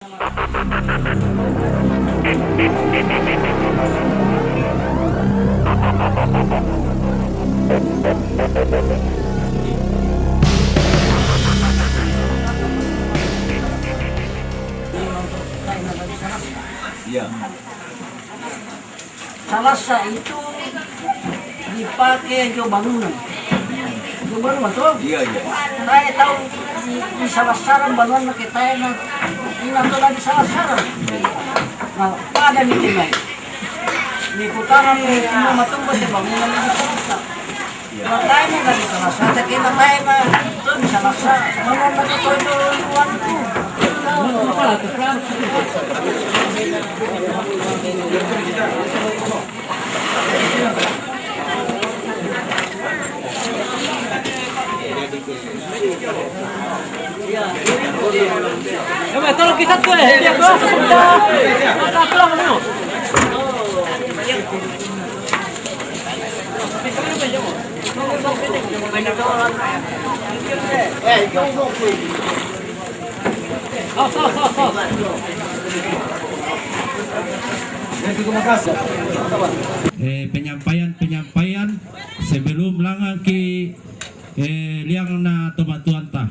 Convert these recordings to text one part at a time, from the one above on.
Iya. Salasa itu dipakai jo bangunan. Jo bangunan tuh. Iya. Saya tahu di Salasaran bangunan kita na inatola di Salasaran. Nah, pada di timai. Di putaran ini matumbo di bangunan di Salasa. Matay na dari Salasa, tapi matay na itu di Salasa. Bangunan na ito luar itu. Tolong kita tuh ya, dia tuh sudah pulang dulu. Penyampaian sebelum langang ki liang na tomatuan ta.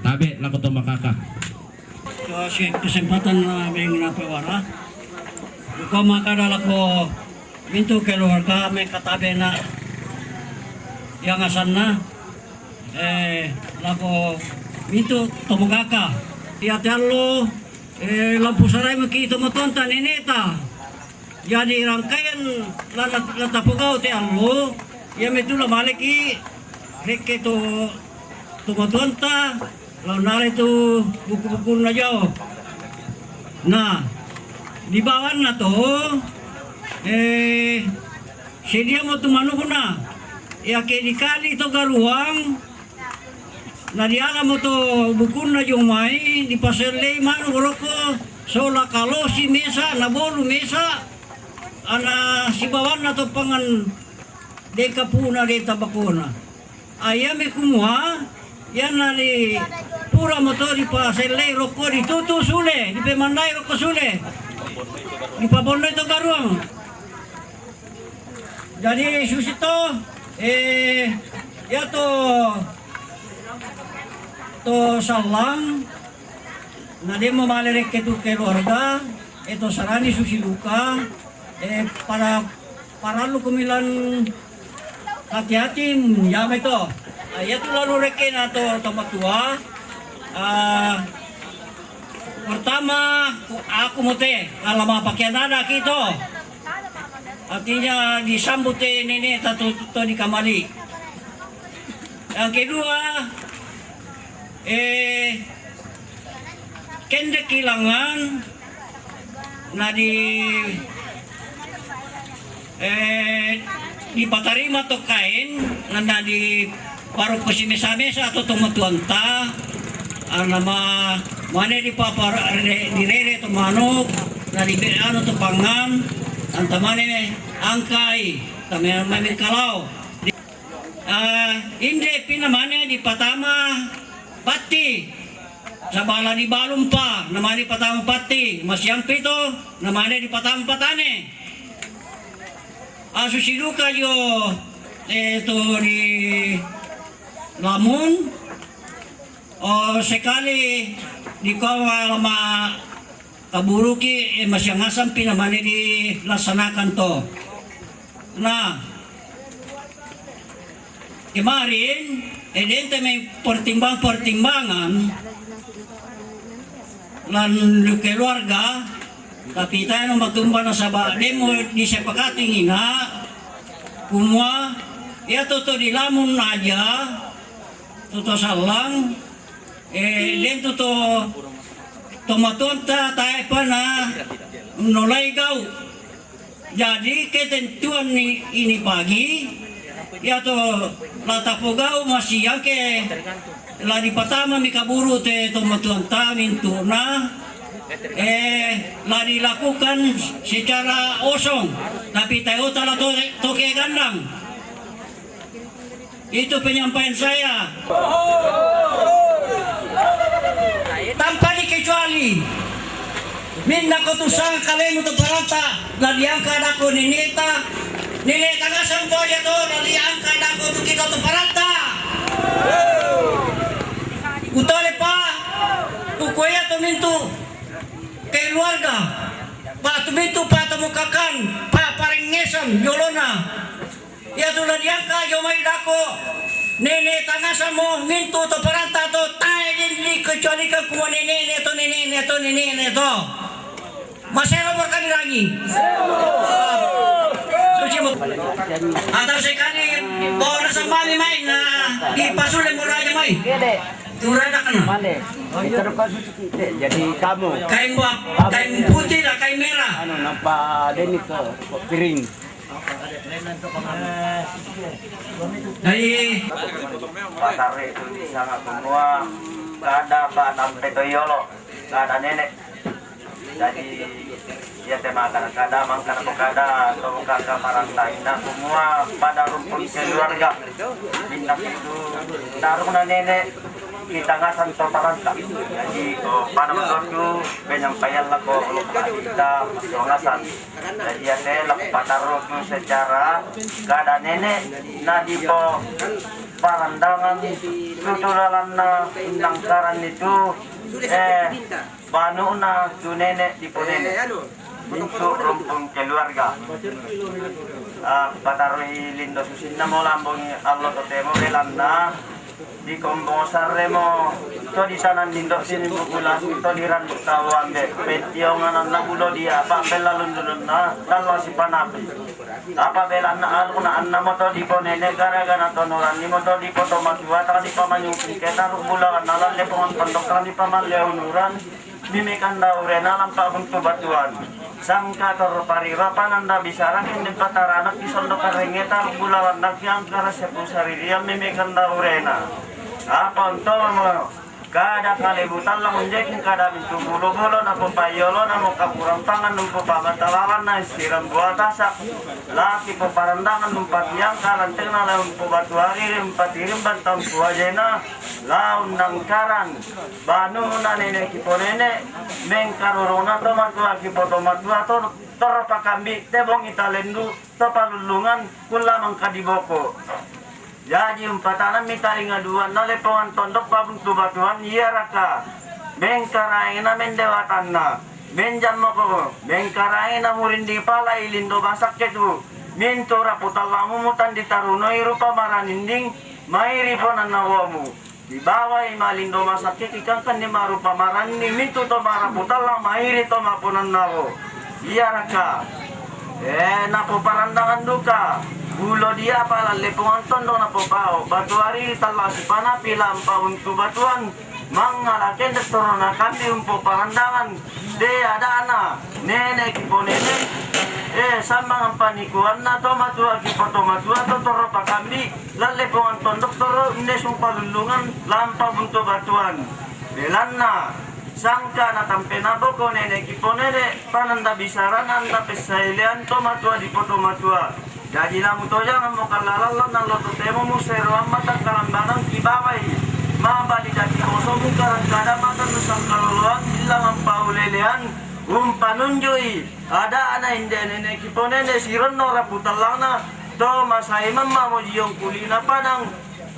Tabe lako to makaka. Kesempatan namin napawara. Kung makadala ko minto keluarga may katabi na yang asan na lako minto tumugaka. Tiatalo lampu saray makito matonta nineta. Jadi rangkaian latapugaw ti allo ya medula maliki reke to tumatonta launari tu buku-buku na jauh. Nah, di bawah na to sedia mo tumano ko na ya kedikali to garuang na diala mo to buku na jumay di pasirlay mano ko sola kalo si mesa na bolu mesa ana si bawah na to pangan de kapuna de tabakuna ayame kumuha yan nari pura motor di pasirlay roko di tutu sule di pemandai roko sule di pabondo itu garuang. Jadi susito ya to salang na di mamalirek itu keluarga itu sarani susiluka para lu kumilan hati-hati ya itu ya tu lalu reken atau tomatua pertama aku mote alama pakaian ada gitu artinya disambut nenek atau di kamari. Yang kedua kende kilangan na di patarima to kain na di paru ko si mesa-mesa atau tumatuanta nama mana di papar di rere to manok na di ano to pangan antamane angkai tamay kalau hindi pinamane di patama pati sa bala di balum pa namane di patama pati masyampi to namane di patama patane asusiluka yo ito di lamun o sekali di kawa kaburuki masyangasam pinamani dilaksanakan to. Nah, kemarin edente may pertimbangan lan keluarga tapi tayo magtumba na sa demo di sepakating ina kumwa ya toto di lamun aja toto salang den toto tomatonta tayo pa na nolay gaw. Jadi ketentuan ini pagi ya to latapugaw masiyang ke ladi patama mi kaburu te tomatonta mintuna ladi lakukan secara osong tapi tayo tala toke gandang. Itu penyampaian saya. Tanpa Minna ko to sang kalemo to parata. Nadiangka na ko ninita. Ninita nga sampoya to. Nadiangka na ko to kita to parata. Utole pa. Kukuya to minto. Kay keluarga. Pa tuminto pa tamukakan. Pa paringesan. Yolona. Ya to nadiangka yomay dako. Nene tangasan mo. Minto to parata to. Tayo hindi kecuali ka kuha nene to. Masero mo kami lagi. Suci mo. Atau sekali bawa na sa mami may na ipasulit mo raja may. Turada ka na. Jadi kamu Kain putih lah, kain merah. napadeni ke piring. Dari Pasar itu di sana semua nggak ada Pak sampai Toyolo, nggak ada nenek. Jadi ya tema kada mangkana kada atau kakak parantaina semua pada rumpun keluarga. Minta itu taruh na nenek kita ngasan to paranta. Jadi pada menurutku penyampaian lah ko kita ngasan. Jadi ya lak pataruh secara kada nenek nadi po parandangan tutulalan na indangkaran itu banu na tu nenek di ponene untuk rumpun keluarga patarui lindo susin na mo lambong allo to temo relanna di kombong sarremo to di sana lindo sini bukulas to di ran tawambe petiongan na bulo dia apa belalun dulun na dalwa si panapi apa belan na aluna anna mo to di ponene gara-gara to noran ni mo to di poto makiwa ta di pamanyung kita rubula nalan lepongan pondok di pamanleo nuran mimikan daurena lampa untuk batuan sangka terparirapan anda bisaran hindi pataranak isondok karengeta bulawan nakyang karasepu saririan mimikan daurena apa untuk mo kada kalibutan lang unjekin kada bintu bulu-bulu na pupayolo na mo kapurampangan nung pupamatawawan na istiram buat asak laki puparandangan nung patiyang kalanteng na laun pubatuari patirim bantang puwajena laun nangkaran banu na nene kiponene mengkarurona to matua kipoto matua to toropakambi tebong italendu to palulungan kulamang kadiboko. Jadi umpatanan mitaling aduan na lepongan tondok pabuntu batuan iya raka mengkarai na mendewatan na menjam mo mengkarai na murindi pala ilindo basak ketu minto raputalamu mutan ditarunoi rupa maraninding mairi ponan nawamu di bawah malindo masak ikan kan di marupa marani minto to maraputalang mairi to mapunan nawo iya raka napo parandangan duka bulo dia pala lepungan tondo na po pao batuari talas pana pilam paun tu batuan mangalaken detoro na kami umpo parandangan de ada ana nenek kipo nenek sambang ang panikuan na to matua kipo to matua to toro pa kami lalepungan tondok toro nesung palulungan lampa bunto batuan belan na sangka na tampe na boko nenek kipo nenek pananda bisaran anda pesailean to matua di poto matua. Jadi lamu to jangan mo kalalalan ng loto temo mo sero ang matang kalambanang kibaway. Mabali dati koso mo karangkada matang nusang kaluluan ilang ang paulelean. Panunjoy ada ana hindi nene kiponene siron no raputal lang na to masay mamma mo diyong kulina padang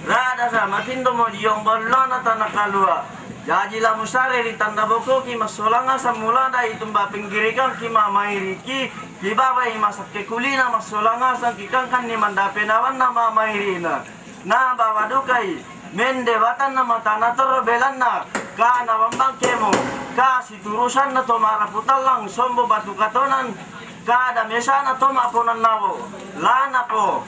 rada sa matindo mo diyong balon at nakalua. Jadi lamu sare di tanda boko ki masolanga sa mula da itumba pinggirikan ki mamairiki ki babay masak ke kulina masolanga sa kikang kan ni mandapenawan na mamairina na bawadukay mendewatan na matana toro belan na ka nawambang kemo ka siturusan na to maraputal lang sombo batu katonan ka damesa na to mapunan nawo lana po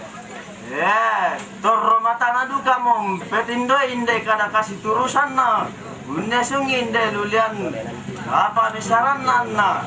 toro matana duka mom petindo inde kada kasih turusan na Unesung inde lulian apa besaran na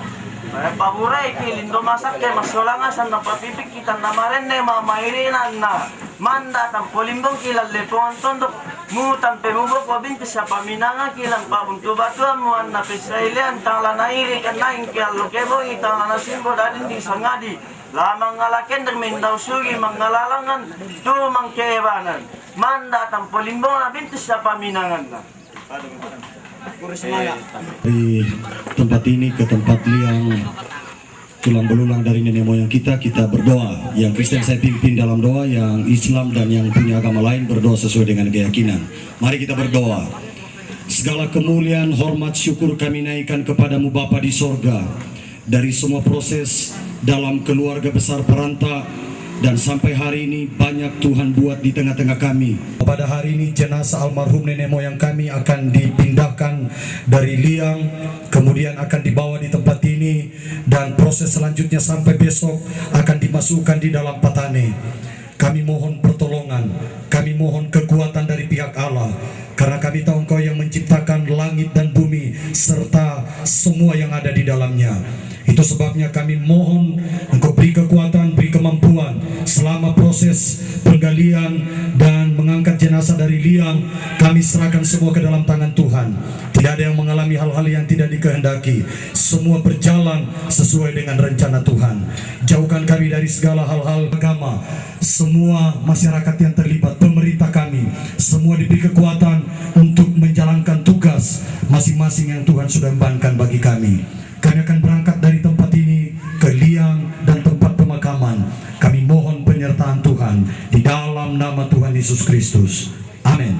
paburay kilindo masak ke masolangasan na papipik kita namaren ne mamairinan na manda tam polimbong kilal lepongan tondok mutan pemubo ko binti sa paminanga kilang pabuntu batuan muan na pesailean tangla nairi kan naing kialo kebo itang na simbo dadin di sangadi lamang ngalaken dermendaw sugi mangalalangan tumang keebanan manda tam polimbong na binti sa paminangan na Dari tempat ini ke tempat liang tulang belulang dari nenek moyang kita berdoa. Yang Kristen saya pimpin dalam doa, yang Islam dan yang punya agama lain berdoa sesuai dengan keyakinan. Mari kita berdoa. Segala kemuliaan, hormat, syukur kami naikkan kepadamu Bapa di sorga. Dari semua proses dalam keluarga besar Peranta, dan sampai hari ini banyak Tuhan buat di tengah-tengah kami. Pada hari ini jenazah almarhum nenek moyang kami akan dipindahkan dari liang, kemudian akan dibawa di tempat ini, dan proses selanjutnya sampai besok akan dimasukkan di dalam patane. Kami mohon pertolongan, kami mohon kekuatan dari pihak Allah, karena kami tahu Engkau yang menciptakan langit dan bumi serta semua yang ada di dalamnya. Itu sebabnya kami mohon Engkau beri kekuatan, beri kemampuan selama proses penggalian dan mengangkat jenazah dari liang. Kami serahkan semua ke dalam tangan Tuhan. Tidak ada yang mengalami hal-hal yang tidak dikehendaki. Semua berjalan sesuai dengan rencana Tuhan. Jauhkan kami dari segala hal-hal agama. Semua masyarakat yang terlibat, pemerintah kami, semua diberi kekuatan untuk menjalankan tugas masing-masing yang Tuhan sudah embankan bagi kami. Kami akan berangkat dari tempat ini ke liang dan tempat pemakaman. Kami mohon penyertaan Tuhan di dalam nama Tuhan Yesus Kristus. Amin.